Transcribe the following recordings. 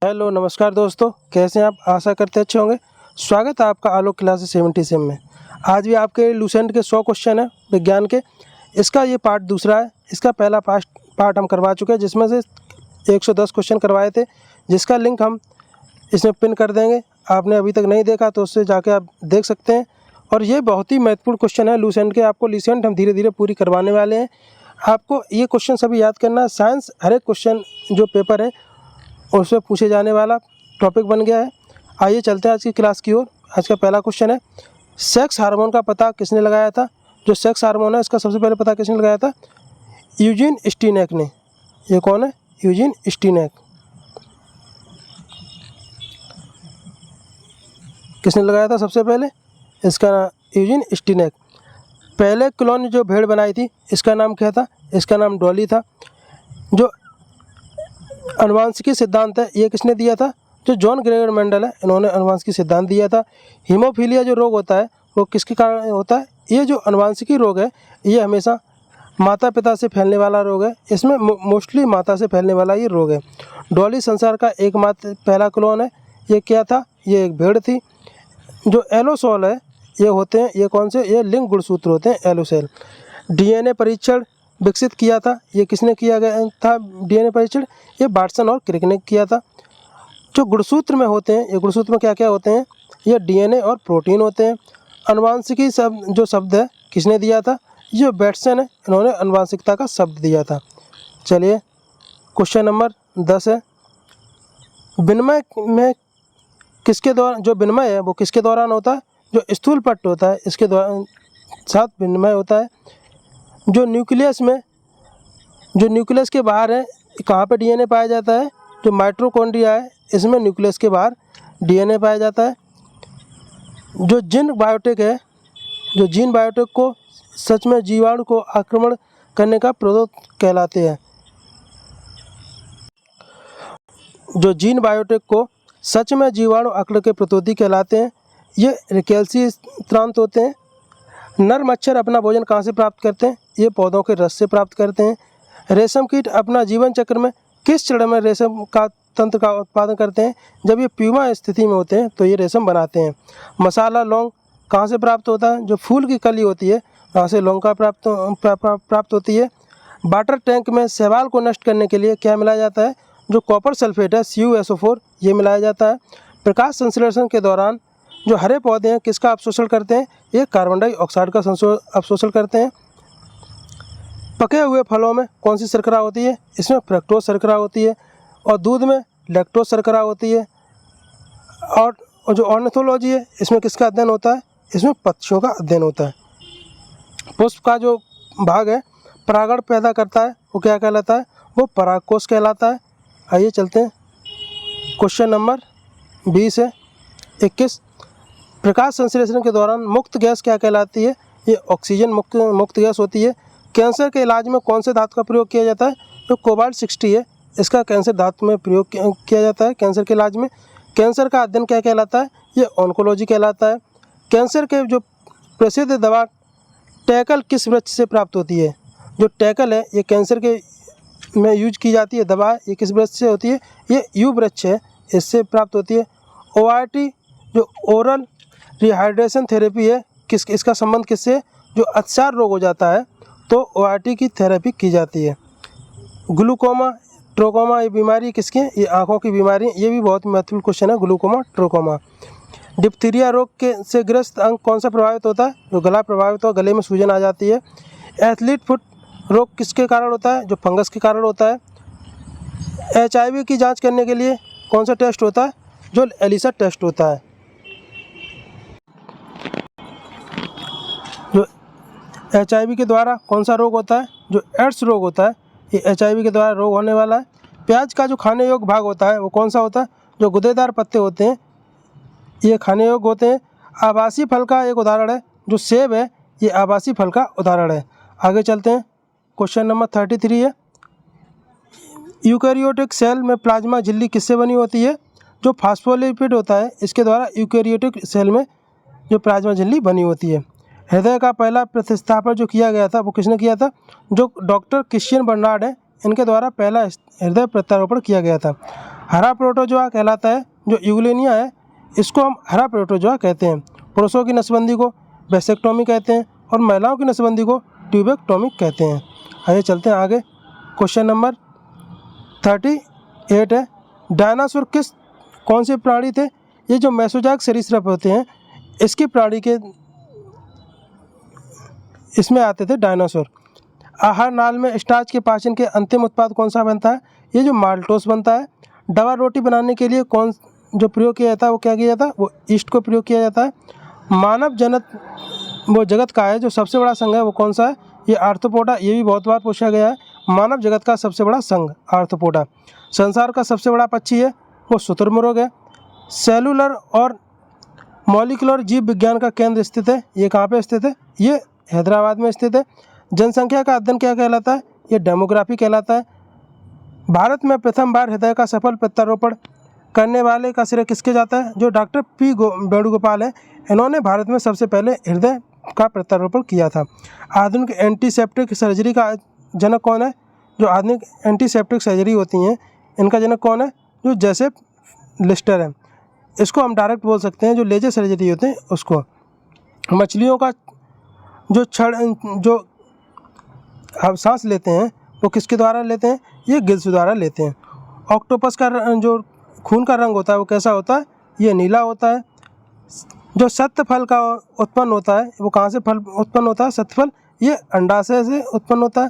Hello नमस्कार दोस्तों, कैसे हैं आप? आशा करते अच्छे होंगे। स्वागत है आपका आलोक क्लासेस 77 में। आज भी आपके लूसेंट के 100 क्वेश्चन हैं विज्ञान के। इसका ये पार्ट दूसरा है। इसका पहला पार्ट हम करवा चुके हैं, जिसमें से 110 क्वेश्चन करवाए थे, जिसका लिंक हम इसमें पिन कर देंगे। आपने अभी तक नहीं देखा तो उससे जाके आप देख सकते हैं। और ये बहुत ही महत्वपूर्ण क्वेश्चन है लूसेंट के। आपको लूसेंट हम धीरे धीरे पूरी करवाने वाले हैं। आपको ये क्वेश्चन सभी याद करना है। साइंस हर एक क्वेश्चन जो पेपर है उसमें पूछे जाने वाला टॉपिक बन गया है। आइए चलते हैं आज की क्लास की ओर। आज का पहला क्वेश्चन है, सेक्स हार्मोन का पता किसने लगाया था? जो सेक्स हार्मोन है इसका सबसे पहले पता किसने लगाया था? यूजीन स्टीनैक ने। ये कौन है? यूजीन स्टीनैक। किसने लगाया था सबसे पहले? इसका नाम यूजीन स्टीनैक। पहले क्लोन जो भेड़ बनाई थी इसका नाम क्या था? इसका नाम डॉली था। जो अनुवांशिकी सिद्धांत है ये किसने दिया था? जो जॉन ग्रेगर मेंडल है, इन्होंने अनुवांशिकी सिद्धांत दिया था। हीमोफीलिया जो रोग होता है वो किसके कारण होता है? ये जो अनुवांशिकी रोग है ये हमेशा माता पिता से फैलने वाला रोग है। इसमें मोस्टली माता से फैलने वाला ये रोग है। डॉली संसार का एकमात्र पहला क्लोन है। ये क्या था? ये एक भेड़ थी। जो एलोसोल है ये होते हैं, ये कौन से? ये लिंग गुणसूत्र होते हैं, एलोसेल। डीएनए परीक्षण विकसित किया था, ये किसने किया गया था? डीएनए परीक्षण ये वाटसन और क्रिक ने किया था। जो गुणसूत्र में होते हैं, ये गुणसूत्र में क्या क्या होते हैं? ये डीएनए और प्रोटीन होते हैं। अनुवांशिकी जो शब्द है किसने दिया था? ये बैट्सन है, इन्होंने अनुवांशिकता का शब्द दिया था। चलिए क्वेश्चन नंबर 10 है, विनिमय में किसके दौरान, जो विनिमय है वो किसके दौरान होता है? जो स्थूल पट्ट होता है इसके दौरान साथ विनिमय होता है। जो न्यूक्लियस के बाहर है, कहाँ पे डीएनए पाया जाता है? जो माइटोकॉन्ड्रिया है इसमें न्यूक्लियस के बाहर डीएनए पाया जाता है। जो जीन बायोटिक को सच में जीवाणु को आक्रमण करने का प्रोद्योत कहलाते हैं। जो जीन बायोटिक को सच में जीवाणु आक्रमण के प्रतिरोधी कहलाते हैं। ये रिकेल्सित्रांत होते हैं। नर मच्छर अपना भोजन कहाँ से प्राप्त करते हैं? ये पौधों के रस से प्राप्त करते हैं। रेशम कीट अपना जीवन चक्र में किस चरण में रेशम का तंत्र का उत्पादन करते हैं? जब ये प्यूमा स्थिति में होते हैं तो ये रेशम बनाते हैं। मसाला लौंग कहाँ से प्राप्त होता है? जो फूल की कली होती है वहाँ से लौंग का प्राप्त होती है। वाटर टैंक में शैवाल को नष्ट करने के लिए क्या मिलाया जाता है? जो कॉपर सल्फेट है CuSO4 ये मिलाया जाता है। प्रकाश संश्लेषण के दौरान जो हरे पौधे हैं किसका अवशोषण करते हैं? ये कार्बन डाइऑक्साइड का अवशोषण करते हैं। पके हुए फलों में कौन सी शर्करा होती है? इसमें फ्रक्टोज शर्करा होती है। और दूध में लैक्टोज शर्करा होती है। और जो ऑर्निथोलॉजी है इसमें किसका अध्ययन होता है? इसमें पक्षियों का अध्ययन होता है। पुष्प का जो भाग है परागण पैदा करता है वो क्या कहलाता है? वो परागकोश कहलाता है। आइए चलते हैं क्वेश्चन नंबर 20 है 21, प्रकाश संश्लेषण के दौरान मुक्त गैस क्या कहलाती है? ये ऑक्सीजन मुक्त गैस होती है। कैंसर के इलाज में कौन से धातु का प्रयोग किया जाता है? जो कोबाल्ट 60 है इसका कैंसर धातु में प्रयोग किया जाता है कैंसर के इलाज में। कैंसर का अध्ययन क्या कहलाता है? ये ऑन्कोलॉजी कहलाता है। कैंसर के जो प्रसिद्ध दवा टैकल किस वृक्ष से प्राप्त होती है? जो टैकल है ये कैंसर के में यूज की जाती है दवा, ये किस वृक्ष से होती है? ये यू वृक्ष है, इससे प्राप्त होती है। ORT जो ओरल रिहाइड्रेशन थेरेपी है इसका संबंध किससे? जो अतिसार रोग हो जाता है तो ORT की थेरेपी की जाती है। ग्लूकोमा ट्रोकोमा ये बीमारी किसकी है? ये आँखों की बीमारी। ये भी बहुत महत्वपूर्ण क्वेश्चन है, ग्लूकोमा ट्रोकोमा। डिप्थीरिया रोग से ग्रस्त अंग कौन सा प्रभावित होता है? जो गला प्रभावित हो, गले में सूजन आ जाती है। एथलीट फुट रोग किसके कारण होता है? जो फंगस के कारण होता है। HIV की जांच करने के लिए कौन सा टेस्ट होता है? जो एलिसा टेस्ट होता है। जो HIV के द्वारा कौन सा रोग होता है? जो एड्स रोग होता है, ये HIV के द्वारा रोग होने वाला है। प्याज का जो खाने योग्य भाग होता है वो कौन सा होता है? जो गुदेदार पत्ते होते हैं ये खाने योग्य होते हैं। आभासी फल का एक उदाहरण है जो सेब है, ये आभासी फल का उदाहरण है। आगे चलते हैं क्वेश्चन नंबर 33 है, यूकैरियोटिक सेल में प्लाज्मा झिल्ली किससे बनी होती है? जो फास्फोलिपिड होता है इसके द्वारा यूकैरियोटिक सेल में जो प्लाज्मा झिल्ली बनी होती है। हृदय का पहला प्रतिस्थापन जो किया गया था वो किसने किया था? जो डॉक्टर क्रिश्चियन बर्नार्ड है इनके द्वारा पहला हृदय प्रत्यारोपण किया गया था। हरा प्रोटोजोआ कहलाता है। जो यूग्लेनिया है इसको हम हरा प्रोटोजोआ कहते हैं। पुरुषों की नसबंदी को वेसेक्टोमी कहते हैं और महिलाओं की नसबंदी को ट्यूबेक्टोमी कहते हैं। आइए चलते हैं आगे। क्वेश्चन नंबर 38 है, डायनासोर कौन से प्राणी थे? ये जो मेसोजोइक सरीसृप होते हैं इसकी प्राणी के इसमें आते थे डायनासोर। आहार नाल में स्टार्च के पाचन के अंतिम उत्पाद कौन सा बनता है? ये जो माल्टोस बनता है। डबल रोटी बनाने के लिए कौन जो प्रयोग किया जाता है वो क्या किया जाता है? वो ईस्ट को प्रयोग किया जाता है। मानव जनत वो जगत का है जो सबसे बड़ा संघ है वो कौन सा है? ये आर्थ्रोपोडा। ये भी बहुत बार पूछा गया है। मानव जगत का सबसे बड़ा संघ आर्थ्रोपोडा। संसार का सबसे बड़ा पक्षी है वो शुतुरमुर्ग है। सेलुलर और मॉलिक्यूलर जीव विज्ञान का केंद्र स्थित है। ये कहाँ पे स्थित है? ये हैदराबाद में स्थित है। जनसंख्या का अध्ययन क्या कहलाता है? ये डेमोग्राफी कहलाता है। भारत में प्रथम बार हृदय का सफल प्रत्यारोपण करने वाले का श्रेय किसके जाता है? जो डॉक्टर पी वेणुगोपाल है। इन्होंने भारत में सबसे पहले हृदय का प्रत्यारोपण किया था। आधुनिक एंटीसेप्टिक सर्जरी का जनक कौन है? जो आधुनिक एंटीसेप्टिक सर्जरी होती हैं इनका जनक कौन है? जो जोसेफ लिस्टर है। इसको हम डायरेक्ट बोल सकते हैं, जो लेजर सर्जरी होते हैं उसको। मछलियों का जो जो हम सांस लेते हैं वो किसके द्वारा लेते हैं? ये गिल्स द्वारा लेते हैं। ऑक्टोपस का जो खून का रंग होता है वो कैसा होता है? ये नीला होता है। जो सत्य फल का उत्पन्न होता है वो कहाँ से फल उत्पन्न होता है? सत्य फल ये अंडाशय से उत्पन्न होता है।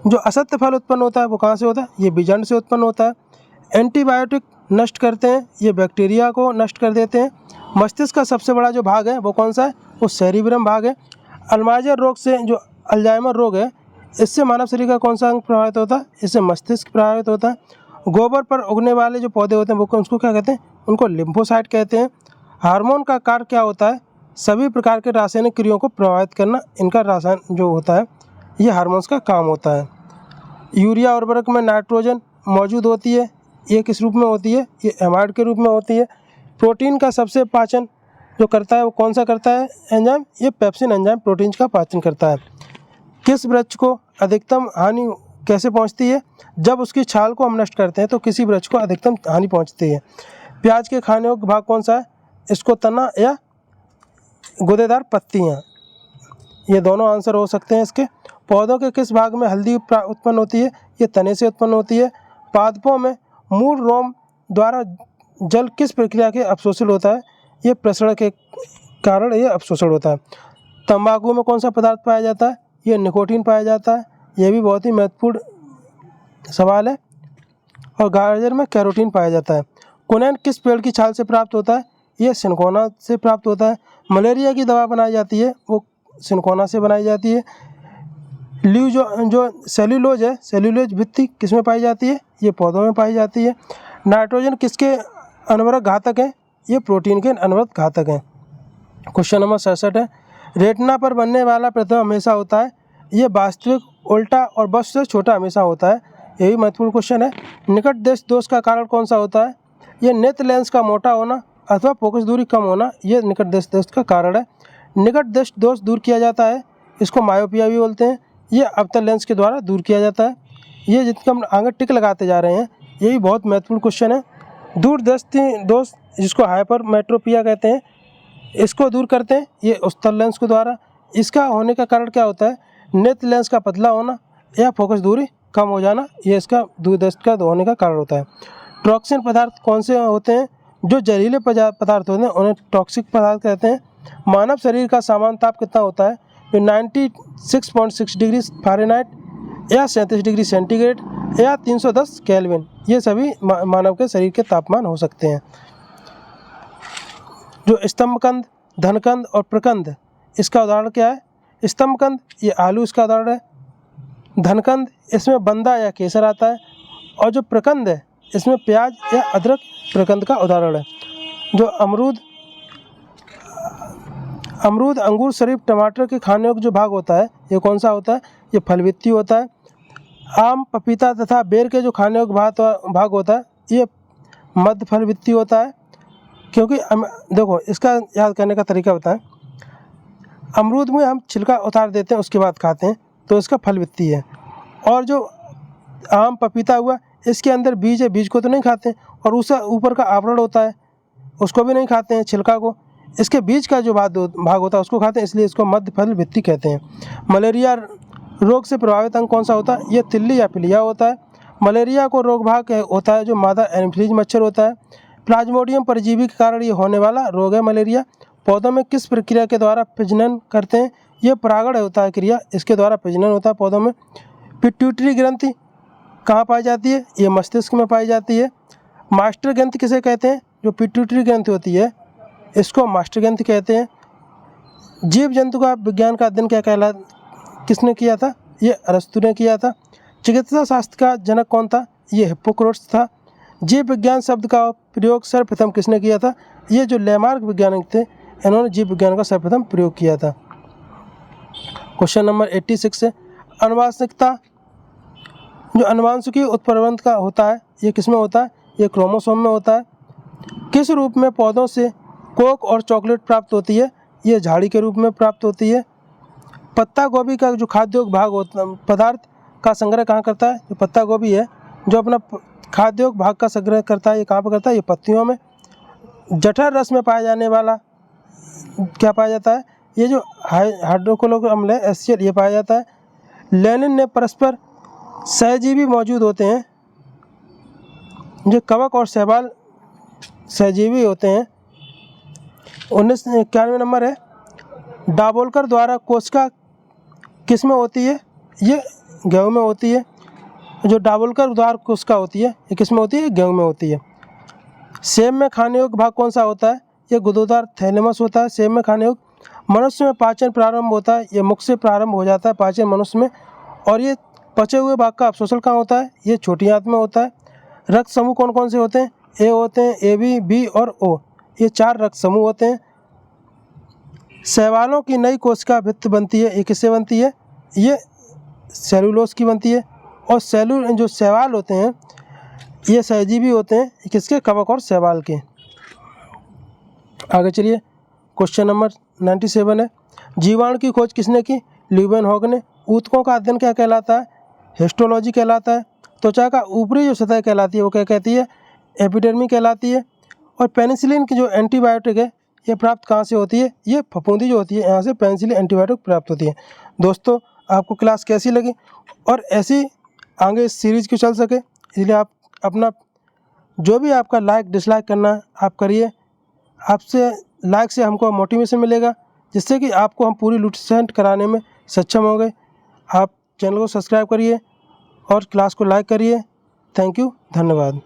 जो असत्य फल उत्पन्न होता है वो कहाँ से होता है? ये बीजांड से उत्पन्न होता है। एंटीबायोटिक नष्ट करते हैं, ये बैक्टीरिया को नष्ट कर देते हैं। मस्तिष्क का सबसे बड़ा जो भाग है वो कौन सा है? वो सेरिब्रम भाग है। अल्जाइमर रोग से जो अल्जाइमर रोग है इससे मानव शरीर का कौन सा अंग प्रभावित होता है? इससे मस्तिष्क प्रभावित होता है। गोबर पर उगने वाले जो पौधे होते हैं वो उसको क्या कहते हैं? उनको लिम्फोसाइट कहते हैं। हार्मोन का कार्य क्या होता है? सभी प्रकार के रासायनिक क्रियाओं को प्रभावित करना इनका रासायन जो होता है ये हार्मोन्स का काम होता है। यूरिया उर्वरक में नाइट्रोजन मौजूद होती है। ये किस रूप में होती है? ये एमाइड के रूप में होती है। प्रोटीन का सबसे पाचन जो करता है वो कौन सा करता है एंजाइम? ये पेप्सिन एंजाइम प्रोटीन का पाचन करता है। किस वृक्ष को अधिकतम हानि कैसे पहुंचती है? जब उसकी छाल को हम नष्ट करते हैं तो किसी वृक्ष को अधिकतम हानि पहुंचती है। प्याज के खाने योग्य भाग कौन सा है? इसको तना या गूदेदार पत्तियाँ, ये दोनों आंसर हो सकते हैं इसके। पौधों के किस भाग में हल्दी उत्पन्न होती है? ये तने से उत्पन्न होती है। पादपों में मूल रोम द्वारा जल किस प्रक्रिया के अवशोषित होता है? ये प्रसरण के कारण ये अवशोषण होता है। तंबाकू में कौन सा पदार्थ पाया जाता है? ये निकोटीन पाया जाता है। ये भी बहुत ही महत्वपूर्ण सवाल है। और गाजर में कैरोटीन पाया जाता है। क्विनोन किस पेड़ की छाल से प्राप्त होता है? ये सिनकोना से प्राप्त होता है। मलेरिया की दवा बनाई जाती है वो सिनकोना से बनाई जाती है। जो सेल्यूलोज है, सेल्यूलोज भित्ति किस में पाई जाती है? ये पौधों में पाई जाती है। नाइट्रोजन किसके अनवरक घातक हैं? ये प्रोटीन के अनवरक घातक हैं। क्वेश्चन नंबर 67 है, रेटिना पर बनने वाला प्रतिबिंब हमेशा होता है। ये वास्तविक, उल्टा और बस से छोटा हमेशा होता है। यही महत्वपूर्ण क्वेश्चन है। निकट दृष्टि दोष का कारण कौन सा होता है? ये नेत्र लेंस का मोटा होना अथवा फोकस दूरी कम होना, ये निकट दृष्टि दोष का कारण है। निकट दृष्टि दोष दूर किया जाता है, इसको मायोपिया भी बोलते हैं। ये अवतल लेंस के द्वारा दूर किया जाता है। ये जितने हम आगे टिक लगाते जा रहे हैं यही बहुत महत्वपूर्ण क्वेश्चन है। दूरदृष्टि दोष जिसको हाइपरमेट्रोपिया कहते हैं, इसको दूर करते हैं ये उत्तल लेंस के द्वारा। इसका होने का कारण क्या होता है? नेत्र लेंस का पतला होना या फोकस दूरी कम हो जाना, ये इसका दूरदृष्टि का होने का कारण होता है। टॉक्सिन पदार्थ कौन से होते हैं? जो जहरीले पदार्थ होते हैं उन्हें टॉक्सिक पदार्थ कहते हैं। मानव शरीर का सामान्य ताप कितना होता है? जो 96.6 डिग्री फ़ारेनहाइट या 37 डिग्री सेंटीग्रेड या 310 केल्विन, ये सभी मानव के शरीर के तापमान हो सकते हैं। जो स्तंभकंद, धनकंद और प्रकंद, इसका उदाहरण क्या है? स्तंभकंद ये आलू इसका उदाहरण है। धनकंद इसमें बंदा या केसर आता है। और जो प्रकंद है इसमें प्याज या अदरक प्रकंद का उदाहरण है। जो अमरूद, अंगूर, शरीफ, टमाटर के खाने योग्य जो भाग होता है ये कौन सा होता है? ये फलवित्ती होता है। आम, पपीता तथा बेर के जो खाने योग्य भाग होता है ये मध्य फलवित्ती होता है। क्योंकि देखो इसका याद करने का तरीका बताएं। अमरूद में हम छिलका उतार देते हैं उसके बाद खाते हैं तो इसका फलवित्ती है। और जो आम, पपीता हुआ इसके अंदर बीज है, बीज को तो नहीं खाते, और उसका ऊपर का आवरण होता है उसको भी नहीं खाते हैं, छिलका को। इसके बीज का जो भाग होता है उसको खाते हैं, इसलिए इसको मध्य फल भित्ति कहते हैं। मलेरिया रोग से प्रभावित अंग कौन सा होता है? ये तिल्ली या पिलिया होता है। मलेरिया को रोग भाग होता है जो मादा एनोफिलीज मच्छर होता है। प्लाज्मोडियम परजीवी के कारण ये होने वाला रोग है मलेरिया। पौधों में किस प्रक्रिया के द्वारा प्रजनन करते हैं? ये परागण होता है क्रिया, इसके द्वारा प्रजनन होता है पौधों में। पिट्यूटरी ग्रंथि कहाँ पाई जाती है? ये मस्तिष्क में पाई जाती है। मास्टर ग्रंथि किसे कहते हैं? जो पिट्यूटरी ग्रंथि होती है इसको मास्टर ग्रंथि कहते हैं। जीव जंतु का विज्ञान का अध्ययन क्या किसने किया था? ये अरस्तु ने किया था। चिकित्सा शास्त्र का जनक कौन था? ये हिप्पोक्रेट्स था। जीव विज्ञान शब्द का प्रयोग सर्वप्रथम किसने किया था? ये जो लैमार्क वैज्ञानिक थे इन्होंने जीव विज्ञान का सर्वप्रथम प्रयोग किया था। क्वेश्चन नंबर 86 है, आनुवंशिकता जो अनुवांशिकी उत्परिवर्तन का होता है ये किस में होता है? ये क्रोमोसोम में होता है। किस रूप में पौधों से कोक और चॉकलेट प्राप्त होती है? ये झाड़ी के रूप में प्राप्त होती है। पत्ता गोभी का जो खाद्य भाग होता पदार्थ का संग्रह कहाँ करता है? जो पत्ता गोभी है जो अपना खाद्य भाग का संग्रह करता है ये कहाँ पर करता है? ये पत्तियों में। जठर रस में पाया जाने वाला क्या पाया जाता है? ये जो हाइड्रोक्लोरिक अम्ल है HCl ये पाया जाता है। लेनिन ने परस्पर सहजीवी मौजूद होते हैं जो कवक और शैवाल सहजीवी होते हैं। 1991 नंबर है, डाबोल्कर द्वारा कोशिका किस में होती है? ये गेहूँ में होती है। जो डाबोल्कर द्वारा कोशिका होती है ये किस में होती है? गेहूँ में होती है। सेब में खाने योग्य भाग कौन सा होता है? ये गुदोदार थैलेमस होता है सेब में खाने योग्य। मनुष्य में पाचन प्रारंभ होता है, ये मुख से प्रारंभ हो जाता है पाचन मनुष्य में। और ये पचे हुए भाग का अवशोषण कहाँ होता है? ये छोटी आंत में होता है। रक्त समूह कौन कौन से होते हैं? ए होते हैं, AB, B और O, ये 4 रक्त समूह होते हैं। शैवालों की नई कोशिका भित्ति बनती है, ये किससे बनती है? ये सेलुलोज की बनती है। और जो शैवाल होते हैं ये सहजीवी होते हैं, ये किसके? कवक और शैवाल के। आगे चलिए, क्वेश्चन नंबर 97 है, जीवाणु की खोज किसने की? ल्यूवेनहॉग ने। ऊतकों का अध्ययन क्या कहलाता है? हिस्टोलॉजी कहलाता है। त्वचा का ऊपरी जो सतह कहलाती है वो क्या कहती है? एपिडर्मी कहलाती है। और पेनिसिलिन की जो एंटीबायोटिक है ये प्राप्त कहाँ से होती है? ये फफूंदी जो होती है यहाँ से पेनिसिलिन एंटीबायोटिक प्राप्त होती है। दोस्तों आपको क्लास कैसी लगी? और ऐसी आगे इस सीरीज़ की चल सके इसलिए आप अपना जो भी आपका लाइक डिसलाइक करना है आप करिए। आपसे लाइक से हमको मोटिवेशन मिलेगा जिससे कि आपको हम पूरी लुटेंट कराने में सक्षम हो गए। आप चैनल को सब्सक्राइब करिए और क्लास को लाइक करिए। थैंक यू, धन्यवाद।